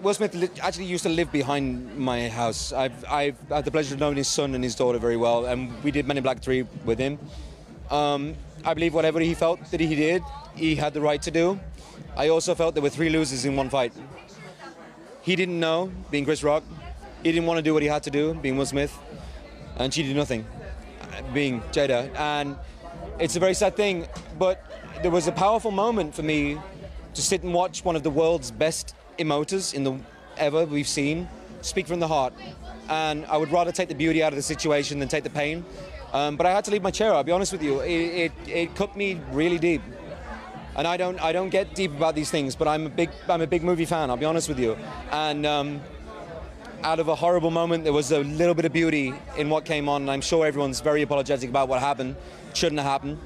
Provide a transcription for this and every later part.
Will Smith actually used to live behind my house. I've had the pleasure of knowing his son and his daughter very well, and we did Men in Black 3 with him. I believe whatever he felt that he did, he had the right to do. I also felt there were 3 losers in one fight. He didn't know, being Chris Rock. He didn't want to do what he had to do, being Will Smith. And she did nothing, being Jada. And it's a very sad thing, but there was a powerful moment for me to sit and watch one of the world's best emoters ever we've seen speak from the heart. And I would rather take the beauty out of the situation than take the pain. But I had to leave my chair, I'll be honest with you. It cut me really deep. And I don't get deep about these things, but I'm a big movie fan, I'll be honest with you. And out of a horrible moment, there was a little bit of beauty in what came on, and I'm sure everyone's very apologetic about what happened. Shouldn't have happened.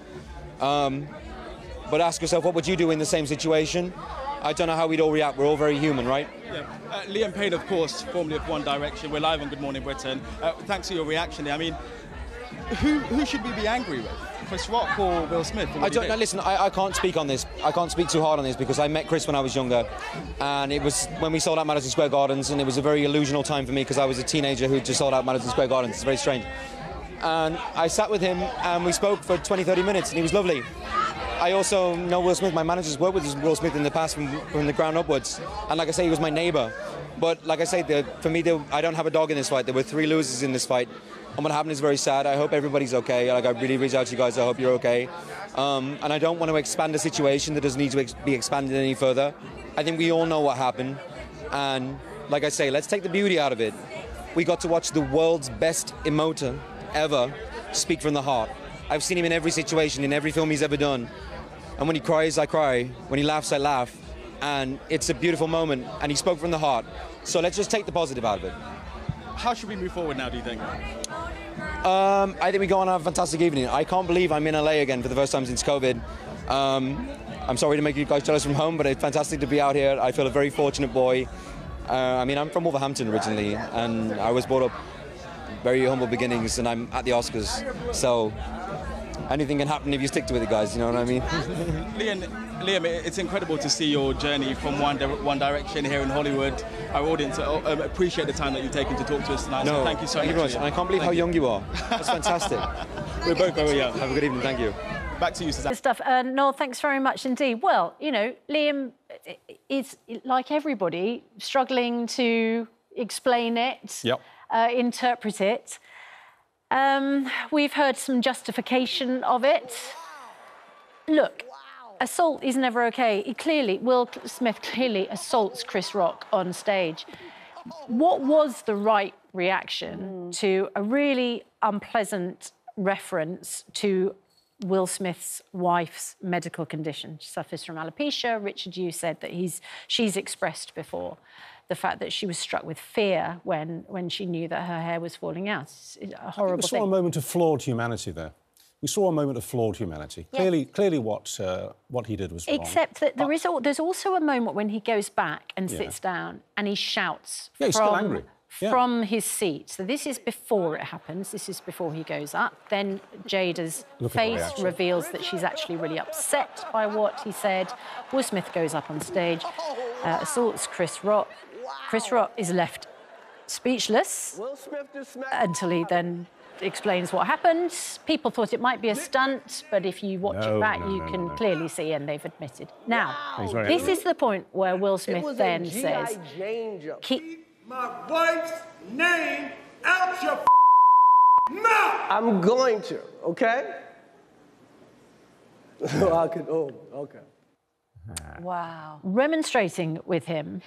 But ask yourself, what would you do in the same situation? I don't know how we'd all react. We're all very human, right? Yeah. Liam Payne, of course, formerly of One Direction. We're live on Good Morning Britain. Thanks for your reaction there. I mean, who should we be angry with? Chris Rock or Will Smith? I don't know. Listen, I can't speak on this. I can't speak too hard on this because I met Chris when I was younger, and it was when we sold out Madison Square Gardens, and it was a very illusional time for me because I was a teenager who just sold out Madison Square Gardens. It's very strange. And I sat with him and we spoke for 20-30 minutes, and he was lovely. I also know Will Smith. My manager's worked with Will Smith in the past from the ground upwards, and like I say, he was my neighbour. But like I say, for me, I don't have a dog in this fight. There were 3 losers in this fight. And what happened is very sad. I hope everybody's okay. Like, I really reach out to you guys. I hope you're okay. And I don't want to expand a situation that doesn't need to be expanded any further. I think we all know what happened. And like I say, let's take the beauty out of it. We got to watch the world's best emoter ever speak from the heart. I've seen him in every situation, in every film he's ever done. And when he cries, I cry. When he laughs, I laugh. And it's a beautiful moment. And he spoke from the heart. So let's just take the positive out of it. How should we move forward now, do you think? I think we go on and have a fantastic evening. I can't believe I'm in LA again for the first time since COVID. I'm sorry to make you guys jealous from home, but it's fantastic to be out here. I feel a very fortunate boy. I mean, I'm from Wolverhampton originally, and I was brought up very humble beginnings, and I'm at the Oscars. So anything can happen if you stick to it, guys, you know what I mean? Liam, it's incredible to see your journey from One Direction here in Hollywood. Our audience appreciate the time that you've taken to talk to us tonight. No, so thank you so much. And I can't believe how young you are. That's fantastic. We're both very young. Have a good evening, thank you. Back to you, Susanna. Good stuff. Noel, thanks very much indeed. Well, you know, Liam is, like everybody, struggling to explain it, interpret it. We've heard some justification of it. Look, assault is never okay. Will Smith clearly assaults Chris Rock on stage. What was the right reaction to a really unpleasant reference to Will Smith's wife's medical condition? She suffers from alopecia. Richard, you said that she's expressed before the fact that she was struck with fear when she knew that her hair was falling out. It's a horrible thing. We saw a moment of flawed humanity there. We saw a moment of flawed humanity. Yeah. Clearly what he did was wrong. Except that there's also a moment when he goes back and sits down and he shouts he's still angry. From his seat. So this is before it happens. This is before he goes up. Then Jada's face reveals that she's actually really upset by what he said. Will Smith goes up on stage, assaults Chris Rock. Chris Rock is left speechless until he then explains what happened. People thought it might be a stunt, but if you watch it back, you can clearly see, and they've admitted. Now, this is the point where Will Smith then says, keep my wife's name out your mouth! I'm going to, okay? Okay. Wow. Remonstrating with him,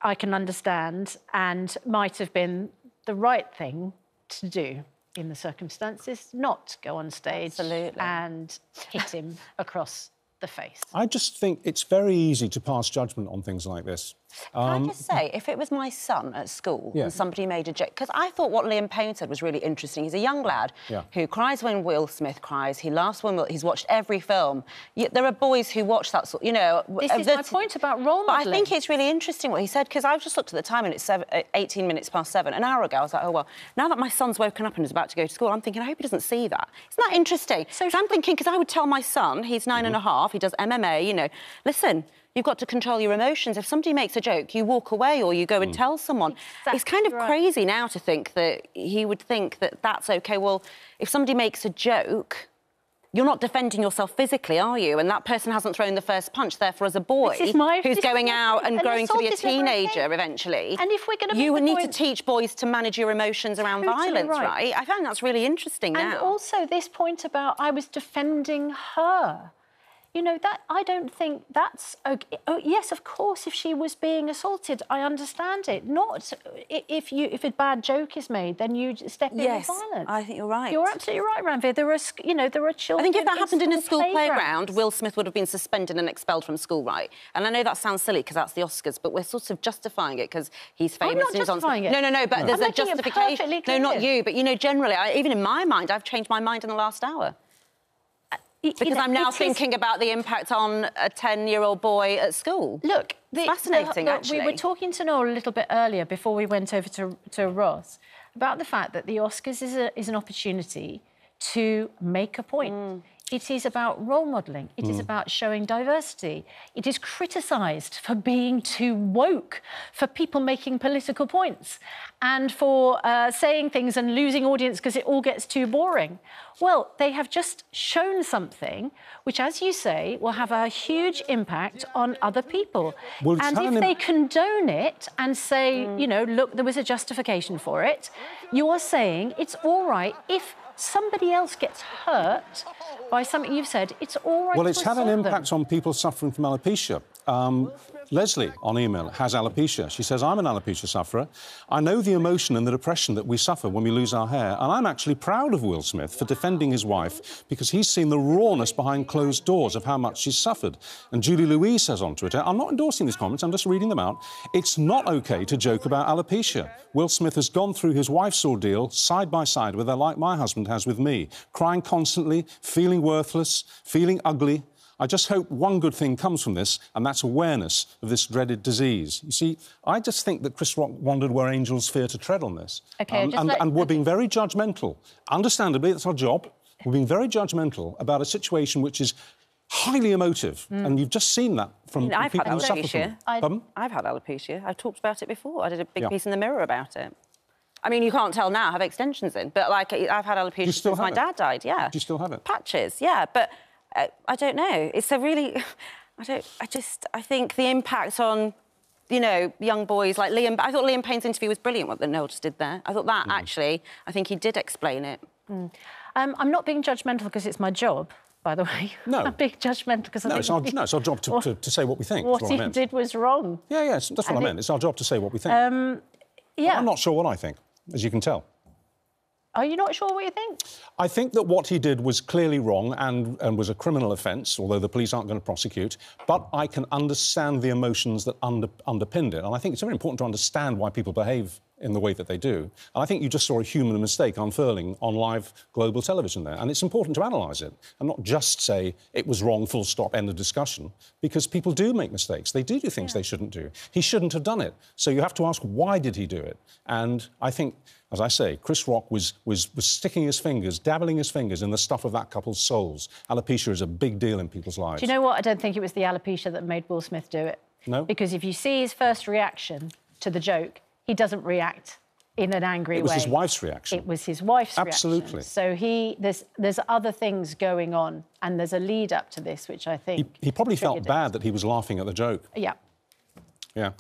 I can understand, and might have been the right thing to do in the circumstances, not go on stage and hit him across the face. I just think it's very easy to pass judgment on things like this. Can I just say, if it was my son at school and somebody made a joke... Because I thought what Liam Payne said was really interesting. He's a young lad who cries when Will Smith cries. He laughs when he's watched every film. There are boys who watch that sort... You know... This is my point about role modelling. But I think it's really interesting what he said, because I just looked at the time and it's 18 minutes past 7. An hour ago, I was like, oh, well, now that my son's woken up and is about to go to school, I'm thinking, I hope he doesn't see that. Isn't that interesting? So I'm thinking, because I would tell my son, he's 9 and a half, he does MMA, you know, listen... You've got to control your emotions. If somebody makes a joke, you walk away or you go and tell someone. Exactly. It's kind of crazy now to think that he would think that that's OK. Well, if somebody makes a joke, you're not defending yourself physically, are you? And that person hasn't thrown the first punch. Therefore, as a boy who's going out and growing to be a teenager eventually, and if we're going to you would need to teach boys to manage your emotions around violence, right? I find that's really interesting now. And also this point about I was defending her. You know, that I don't think that's okay. Oh, yes, of course, if she was being assaulted, I understand it. Not if a bad joke is made, then you step in with violence. I think you're right. You're absolutely right, Ranvir. There are children. I think if that happened in a school playground, Will Smith would have been suspended and expelled from school, right? And I know that sounds silly because that's the Oscars, but we're sort of justifying it because he's famous. I'm not justifying it. No, but there's a justification. No, not you, but you know, generally, even in my mind, I've changed my mind in the last hour. Because I'm now thinking about the impact on a 10-year-old boy at school. Look, fascinating, actually. We were talking to Noel a little bit earlier before we went over to Ross about the fact that the Oscars is an opportunity to make a point. It is about role modelling. It is about showing diversity. It is criticised for being too woke, for people making political points and for saying things and losing audience because it all gets too boring. Well, they have just shown something which, as you say, will have a huge impact on other people. Well, and if they condone it and say, you know, look, there was a justification for it, you are saying it's all right if somebody else gets hurt by something you've said, it's all right. Well, it's had an impact on people suffering from alopecia. Leslie, on email, has alopecia. She says, I'm an alopecia sufferer. I know the emotion and the depression that we suffer when we lose our hair, and I'm actually proud of Will Smith for defending his wife because he's seen the rawness behind closed doors of how much she's suffered. And Julie Louise says on Twitter, I'm not endorsing these comments, I'm just reading them out. It's not OK to joke about alopecia. Will Smith has gone through his wife's ordeal side by side with her like my husband has with me, crying constantly, feeling worthless, feeling ugly. I just hope one good thing comes from this, and that's awareness of this dreaded disease. You see, I just think that Chris Rock wondered where angels fear to tread on this. OK, and we're being very judgmental. Understandably, that's our job. We're being very judgmental about a situation which is highly emotive, and you've just seen that from people who suffer from it. I've had alopecia. I've talked about it before. I did a big piece in the Mirror about it. I mean, you can't tell now, I have extensions in, but, like, I've had alopecia since my dad died, yeah. Do you still have it? Patches, yeah, but... I don't know. It's a really... I think the impact on, you know, young boys like Liam... I thought Liam Payne's interview was brilliant, what Noel just did there. I thought that, actually, I think he did explain it. I'm not being judgmental because it's my job, by the way. No. I'm being judgmental because I think... it's our job to say what we think. What he did was wrong. Yeah, that's what I meant. It's our job to say what we think. Yeah. I'm not sure what I think, as you can tell. Are you not sure what you think? I think that what he did was clearly wrong and was a criminal offence, although the police aren't going to prosecute. But I can understand the emotions that underpinned it. And I think it's very important to understand why people behave in the way that they do. And I think you just saw a human mistake unfurling on live global television there. And it's important to analyse it and not just say it was wrong, full stop, end of discussion, because people do make mistakes. They do things they shouldn't do. He shouldn't have done it. So you have to ask, why did he do it? And I think, as I say, Chris Rock was sticking his fingers, dabbling his fingers in the stuff of that couple's souls. Alopecia is a big deal in people's lives. Do you know what? I don't think it was the alopecia that made Will Smith do it. No? Because if you see his first reaction to the joke, he doesn't react in an angry way. It was his wife's reaction. It was his wife's reaction. Absolutely. So there's other things going on, and there's a lead up to this, which I think... He probably felt bad that he was laughing at the joke. Yeah. Yeah.